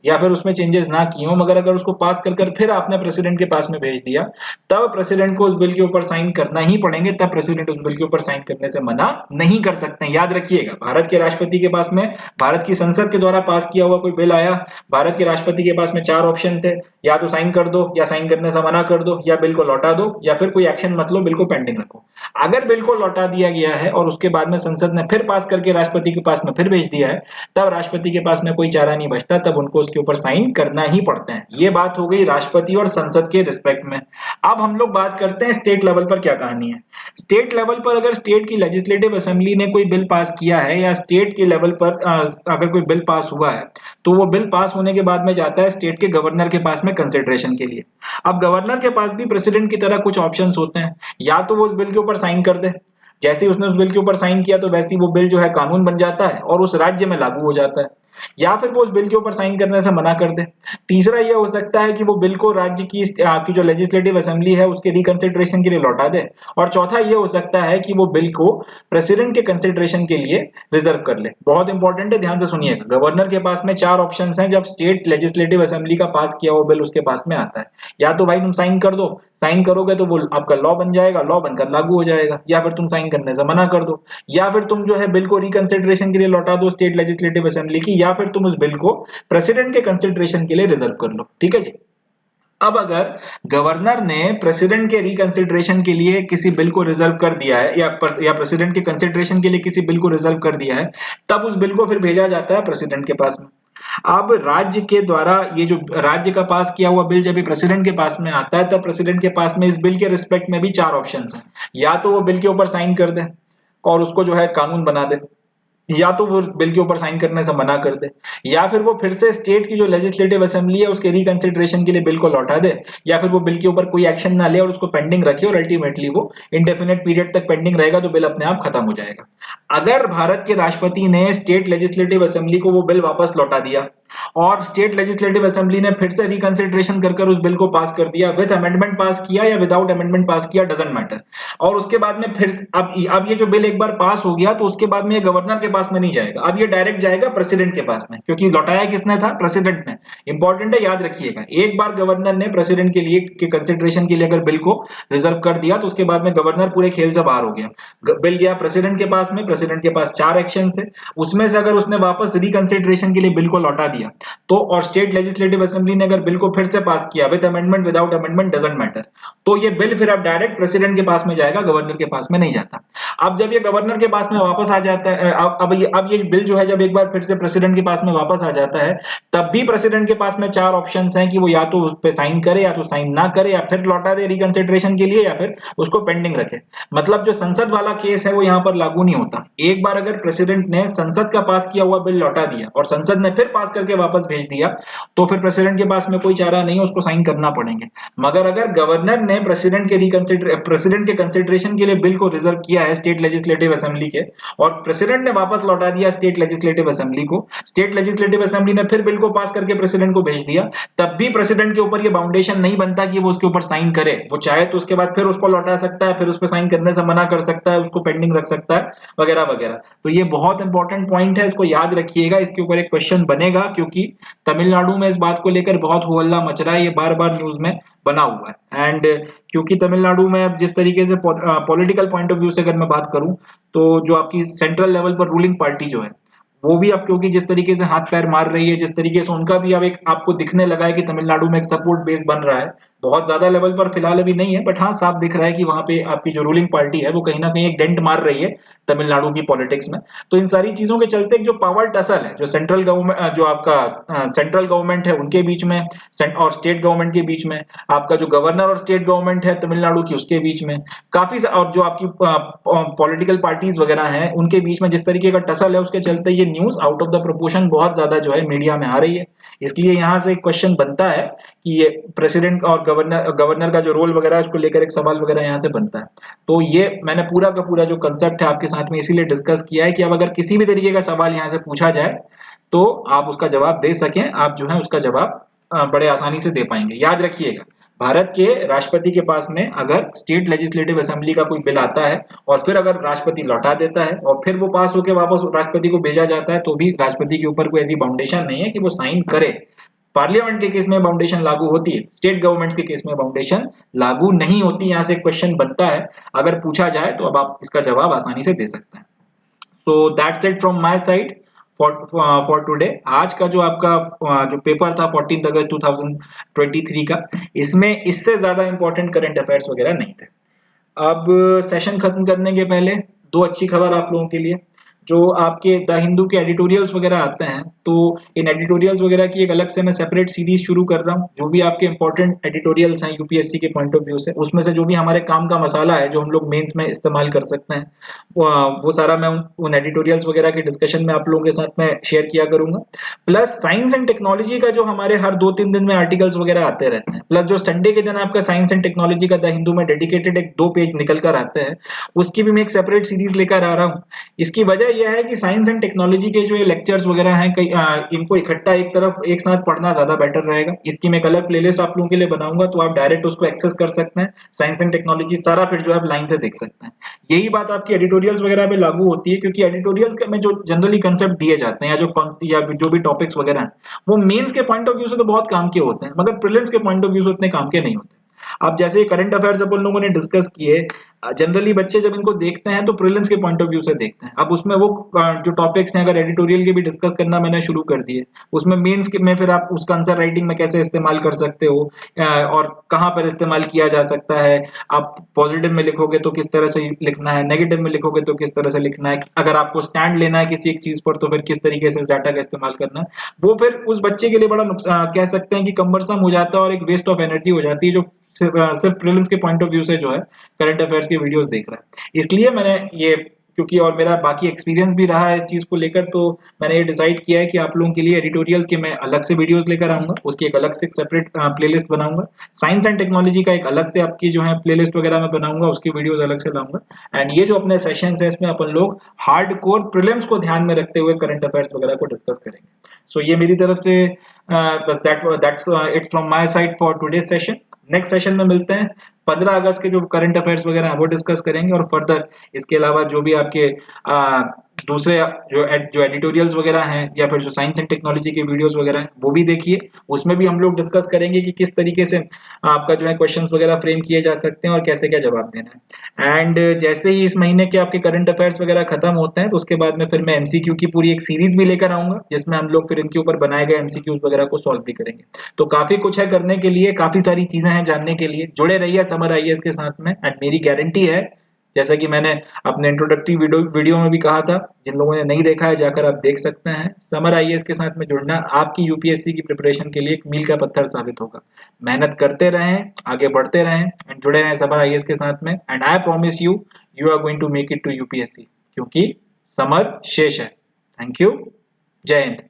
या फिर उसमें चेंजेस ना किए हो, मगर अगर उसको पास कर फिर आपने प्रेसिडेंट के पास में भेज दिया, तब प्रेसिडेंट को उस बिल के ऊपर साइन करना ही पड़ेंगे, तब प्रेसिडेंट उस बिल के ऊपर साइन करने से मना नहीं कर सकते हैं। याद रखिएगा, भारत के राष्ट्रपति के पास में, भारत की संसद के द्वारा पास किया हुआ कोई बिल आया, भारत के राष्ट्रपति के पास में 4 ऑप्शन थे, या तो साइन कर दो, या साइन करने से मना कर दो, या बिल को लौटा दो, या फिर कोई एक्शन मत लो, बिल को पेंडिंग रखो। अगर बिल को लौटा दिया गया है और उसके बाद में संसद ने फिर पास करके राष्ट्रपति के पास में फिर भेज दिया है, तब राष्ट्रपति के पास में कोई चारा नहीं बचता, तब उनको उसके ऊपर साइन करना ही पड़ते हैं। ये बात हो गई राष्ट्रपति और संसद के रिस्पेक्ट में। अब हम लोग बात करते हैं स्टेट लेवल पर क्या कहानी है। स्टेट लेवल पर अगर स्टेट की लेजिस्लेटिव असेंबली ने कोई बिल पास किया है, या स्टेट के लेवल पर अगर कोई बिल पास हुआ है, तो वो बिल पास होने के बाद में जाता है स्टेट के गवर्नर के पास में कंसिडरेशन के लिए। अब गवर्नर के पास भी प्रेसिडेंट की तरह कुछ ऑप्शंस होते हैं, या तो वो उस बिल के ऊपर साइन कर दे, जैसे ही उसने उस बिल के ऊपर साइन किया तो वैसे ही वो बिल जो है कानून बन जाता है और उस राज्य में लागू हो जाता है, या फिर वो उस बिल के ऊपर साइन करने से मना कर दे। तीसरा ये हो सकता है कि वो बिल को राज्य की जो लेजिस्लेटिव असेंबली है उसके रिकंसिडरेशन के लिए लौटा दे, और चौथा ये हो सकता है कि वो बिल को प्रेसिडेंट के कंसिडरेशन के लिए रिजर्व कर ले। बहुत इंपॉर्टेंट है, ध्यान से सुनिएगा। गवर्नर के पास में 4 ऑप्शंस हैं जब स्टेट लेजिस्लेटिव असेंबली का पास किया हुआ बिल उसके पास में आता है। या तो भाई तुम साइन कर दो, साइन करोगे तो वो आपका लॉ बन जाएगा, लॉ बनकर लागू हो जाएगा, या फिर तुम साइन करने से मना कर दो, या फिर तुम जो है बिल को रिकंसिडरेशन के लिए लौटा दो स्टेट लेजिस्लेटिव असेंबली की, या फिर तुम उस बिल को प्रेसिडेंट के कंसिडरेशन के लिए रिजर्व कर लो। ठीक है जी। अब अगर गवर्नर ने प्रेसिडेंट के रिकंसिडरेशन के लिए किसी बिल को रिजर्व कर दिया है, या प्रेसिडेंट के कंसिडरेशन के लिए किसी बिल को रिजर्व कर दिया है, तब उस बिल को फिर भेजा जाता है प्रेसिडेंट के पास में। अब राज्य के द्वारा ये जो राज्य का पास किया हुआ बिल जब प्रेसिडेंट के पास में आता है, तब प्रेसिडेंट के पास में इस बिल के रिस्पेक्ट में भी 4 ऑप्शंस हैं। या तो वो बिल के ऊपर साइन कर दे और उसको जो है कानून बना दे, या तो वो बिल के ऊपर साइन करने से मना कर दे, या फिर वो फिर से स्टेट की जो लेजिस्लेटिव असेंबली है उसके रिकंसिडरेशन के लिए बिल को लौटा दे, या फिर वो बिल के ऊपर कोई एक्शन ना ले और उसको पेंडिंग रखे, और अल्टीमेटली वो इंडेफिनिट पीरियड तक पेंडिंग रहेगा तो बिल अपने आप खत्म हो जाएगा। अगर भारत के राष्ट्रपति ने स्टेट लेजिस्लेटिव असेंबली को वो बिल वापस लौटा दिया और स्टेट लेजिस्लेटिव असेंबली ने फिर से रिकंसिडरेशन कर उस बिल को पास कर दिया, विद अमेंडमेंट पास किया या विदाउट अमेंडमेंट पास किया, डजंट मैटर, और उसके बाद में फिर अब ये जो बिल एक बार पास हो गया तो उसके बाद में ये गवर्नर के पास में नहीं जाएगा, अब ये डायरेक्ट जाएगा प्रेसिडेंट के पास में, क्योंकि लौटाया किसने था? प्रेसिडेंट ने। इंपॉर्टेंट है, याद रखिएगा। एक बार गवर्नर ने प्रेसिडेंट के लिए के कंसिडरेशन के लिए अगर बिल को रिजर्व कर दिया तो उसके बाद में गवर्नर पूरे खेल से बाहर हो गया। बिल गया प्रेसिडेंट के पास में, प्रेसिडेंट के पास 4 एक्शन थे, उसमें से अगर उसने वापस रिकंसिडरेशन के लिए बिल को लौटा दिया तो, और स्टेट लेजिस्लेटिव असेंबली ने अगर बिल को फिर से पास किया with amendment without amendment, doesn't matter, तो ये बिल फिर अब डायरेक्ट प्रेसिडेंट के पास में जाएगा, गवर्नर के पास में नहीं जाता। अब जब ये गवर्नर के पास में वापस आ जाता है, अब ये बिल जो है जब एक बार फिर से प्रेसिडेंट के पास में वापस आ जाता है, तब भी प्रेसिडेंट के पास में 4 ऑप्शंस हैं कि वो या तो उस पे साइन करे, या तो साइन ना करे, या फिर लौटा दे रिकंसिडरेशन के लिए, या फिर उसको पेंडिंग रखे। मतलब जो संसद वाला केस है वो यहाँ पर लागू नहीं होता। एक बार अगर प्रेसिडेंट ने संसद का पास किया हुआ बिल लौटा दिया और संसद ने फिर पास करके वापस भेज दिया, तो फिर प्रेसिडेंट के पास में कोई चारा नहीं है, उसको साइन करना पड़ेंगे। मगर अगर गवर्नर ने प्रेसिडेंट के कंसिडरेशन के लिए बिल को रिजर्व किया है स्टेट लेजिस्लेटिव असेंबली के, और प्रेसिडेंट ने वापस लौटा दिया स्टेट लेजिस्लेटिव असेंबली को, स्टेट लेजिस्लेटिव असेंबली ने फिर बिल को पास करके प्रेसिडेंट को भेज दिया, तब भी प्रेसिडेंट के ऊपर ये बाउंडेशन नहीं बनता कि वो उसके ऊपर साइन करे। वो चाहे तो उसके बाद फिर उसको लौटा सकता है, फिर उस पर साइन करने से मना कर सकता है, उसको पेंडिंग रख सकता है, वगैरह वगैरह। तो ये बहुत इंपॉर्टेंट पॉइंट है, इसको याद रखिएगा। इसके ऊपर एक क्वेश्चन बनेगा, क्योंकि तमिलनाडु में इस बात को लेकर बहुत हो हल्ला मच रहा है, ये बार बार न्यूज में बना हुआ है। एंड क्योंकि तमिलनाडु में अब जिस तरीके से पॉलिटिकल पॉइंट ऑफ व्यू से अगर मैं बात करूं, तो जो आपकी सेंट्रल लेवल पर रूलिंग पार्टी जो है वो भी अब क्योंकि जिस तरीके से हाथ पैर मार रही है, जिस तरीके से उनका भी अब एक आपको दिखने लगा है कि तमिलनाडु में एक सपोर्ट बेस बन रहा है, बहुत ज्यादा लेवल पर फिलहाल अभी नहीं है, बट हाँ साफ दिख रहा है कि वहां पे आपकी जो रूलिंग पार्टी है वो कहीं ना कहीं एक डेंट मार रही है तमिलनाडु की पॉलिटिक्स में। तो इन सारी चीजों के चलते जो पावर टसल है, जो सेंट्रल गवर्नमेंट, जो आपका सेंट्रल गवर्नमेंट है उनके बीच में और स्टेट गवर्नमेंट के बीच में, आपका जो गवर्नर और स्टेट गवर्नमेंट है तमिलनाडु की उसके बीच में काफी, और जो आपकी पॉलिटिकल पार्टीज वगैरह हैं उनके बीच में जिस तरीके का टसल है, उसके चलते ये news out of the proportion बहुत ज्यादा जो है मीडिया में आ रही है। इसलिए यहाँ से एक क्वेश्चन बनता है कि ये प्रेसिडेंट और गवर्नर का जो रोल वगैरह है उसको लेकर एक सवाल वगैरह यहाँ से बनता है। तो ये मैंने पूरा का पूरा जो कंसेप्ट है आपके साथ में इसीलिए डिस्कस किया है कि अब अगर किसी भी तरीके का सवाल यहाँ से पूछा जाए तो आप उसका जवाब दे सकें, आप जो है उसका जवाब बड़े आसानी से दे पाएंगे। याद रखिएगा, भारत के राष्ट्रपति के पास में अगर स्टेट लेजिस्लेटिव असेंबली का कोई बिल आता है और फिर अगर राष्ट्रपति लौटा देता है और फिर वो पास होकर वापस राष्ट्रपति को भेजा जाता है, तो भी राष्ट्रपति के ऊपर कोई ऐसी बाउंडेशन नहीं है कि वो साइन करे। पार्लियामेंट के केस में बाउंडेशन लागू होती है, स्टेट गवर्नमेंट्स के केस में बाउंडेशन लागू नहीं होती। यहाँ से क्वेश्चन बनता है, अगर पूछा जाए तो अब आप इसका जवाब आसानी से दे सकते हैं। So that's it from my side for today. आज का जो आपका जो पेपर था 14 अगस्त 2023 का, इसमें इससे ज्यादा इंपॉर्टेंट करंट अफेयर्स वगैरह नहीं थे। अब सेशन खत्म करने के पहले दो अच्छी खबर आप लोगों के लिए। जो आपके द हिंदू के एडिटोरियल्स वगैरह आते हैं, तो इन एडिटोरियल्स वगैरह की एक अलग से मैं सेपरेट सीरीज शुरू कर रहा हूँ। जो भी आपके इंपॉर्टेंट एडिटोरियल्स हैं यूपीएससी के पॉइंट ऑफ व्यू से, उसमें से जो भी हमारे काम का मसाला है, जो हम लोग मेंस में इस्तेमाल कर सकते हैं, वो सारा मैं उन एडिटोरियल्स वगैरह के डिस्कशन में आप लोगों के साथ में शेयर किया करूंगा। प्लस साइंस एंड टेक्नोलॉजी का जो हमारे हर 2-3 दिन में आर्टिकल्स वगैरह आते रहते हैं, प्लस जो संडे के दिन आपका साइंस एंड टेक्नोलॉजी का द हिंदू में डेडिकेटेड एक 2 पेज निकल कर आते हैं, उसकी भी मैं एक सेपरेट सीरीज लेकर आ रहा हूँ। इसकी वजह यह है कि साइंस एंड टेक्नोलॉजी के जो ये लेक्चर्स वगैरह हैं, इनको इकट्ठा एक तरफ एक साथ पढ़ना ज्यादा बेटर रहेगा। इसकी मैं एक अलग प्लेलिस्ट आप लोगों के लिए बनाऊंगा, तो आप डायरेक्ट उसको एक्सेस कर सकते हैं, साइंस एंड टेक्नोलॉजी सारा फिर जो है लाइन से देख सकते हैं। यही बात आपकी एडिटोरियल्स वगैरह पे लागू होती है, क्योंकि एडिटोरियल्स में जो जनरली कंसेप्ट दिए जाते हैं या जो भी टॉपिक्स वगैरह हैं, वो मेंस के पॉइंट ऑफ व्यू से तो बहुत काम के होते हैं, मगर प्रीलिम्स के पॉइंट ऑफ व्यू से उतने काम के नहीं होते। अब जैसे करंट अफेयर्स अपन लोगों ने डिस्कस किए, जनरली बच्चे जब इनको देखते हैं तो प्रीलिम्स के पॉइंट ऑफ व्यू से देखते हैं। अब उसमें वो जो टॉपिक्स हैं, अगर एडिटोरियल के भी डिस्कस करना मैंने शुरू कर दिए, उसमें मेंस में फिर आप उसका आंसर राइटिंग में कैसे इस्तेमाल कर सकते हो और कहाँ पर इस्तेमाल किया जा सकता है, आप पॉजिटिव में लिखोगे तो किस तरह से लिखना है, नेगेटिव में लिखोगे तो किस तरह से लिखना है, अगर आपको स्टैंड लेना है किसी एक चीज पर तो फिर किस तरीके से डाटा का इस्तेमाल करना है, वो फिर उस बच्चे के लिए बड़ा कह सकते हैं कि कम्बरसम हो जाता है और एक वेस्ट ऑफ एनर्जी हो जाती है, जो सिर्फ प्रीलिम्स के पॉइंट ऑफ व्यू से जो है करंट अफेयर्स की वीडियोस देख रहा है। इसलिए मैंने ये, क्योंकि और मेरा बाकी एक्सपीरियंस भी रहा है इस चीज को लेकर, तो मैंने ये डिसाइड किया है कि आप लोगों के लिए एडिटोरियल के मैं अलग से वीडियोस लेकर आऊंगा, उसकी एक अलग से सेपरेट प्लेलिस्ट बनाऊंगा। साइंस एंड टेक्नोलॉजी का एक अलग से आपकी जो है प्लेलिस्ट वगैरह मैं बनाऊंगा, उसकी वीडियोस अलग से लाऊंगा। एंड ये जो अपने सेशंस है, इसमें अपन लोग हार्डकोर प्रीलिम्स को ध्यान में रखते हुए करंट अफेयर्स वगैरह को डिस्कस करेंगे। सो ये मेरी तरफ से बस that's it's from my side for today's session. Next session में मिलते हैं, 15 अगस्त के जो करंट अफेयर्स वगैरह हैं वो डिस्कस करेंगे, और फर्दर इसके अलावा जो भी आपके दूसरे जो एडिटोरियल्स वगैरह हैं या फिर जो साइंस एंड टेक्नोलॉजी के वीडियोस वगैरह हैं वो भी देखिए। उसमें भी हम लोग डिस्कस करेंगे कि किस तरीके से आपका जो है क्वेश्चंस वगैरह फ्रेम किए जा सकते हैं और कैसे क्या जवाब देना है। एंड जैसे ही इस महीने के आपके करंट अफेयर्स वगैरह खत्म होते हैं, तो उसके बाद में फिर मैं एमसीक्यू की पूरी एक सीरीज भी लेकर आऊंगा, जिसमें हम लोग फिर इनके ऊपर बनाए गए एमसीक्यूज वगैरह को सॉल्व भी करेंगे। तो काफी कुछ है करने के लिए, काफी सारी चीजें हैं जानने के लिए। जुड़े रहिए समर आईएएस के साथ में। एंड मेरी गारंटी है, जैसा कि मैंने अपने इंट्रोडक्टरी वीडियो में भी कहा था, जिन लोगों ने नहीं देखा है जाकर आप देख सकते हैं, समर आईएएस के साथ में जुड़ना आपकी यूपीएससी की प्रिपरेशन के लिए एक मील का पत्थर साबित होगा। मेहनत करते रहें, आगे बढ़ते रहें एंड जुड़े रहें समर आईएएस के साथ में। And I promise you, you are going to make it to UPSC, क्योंकि समर शेष है। थैंक यू, जय हिंद।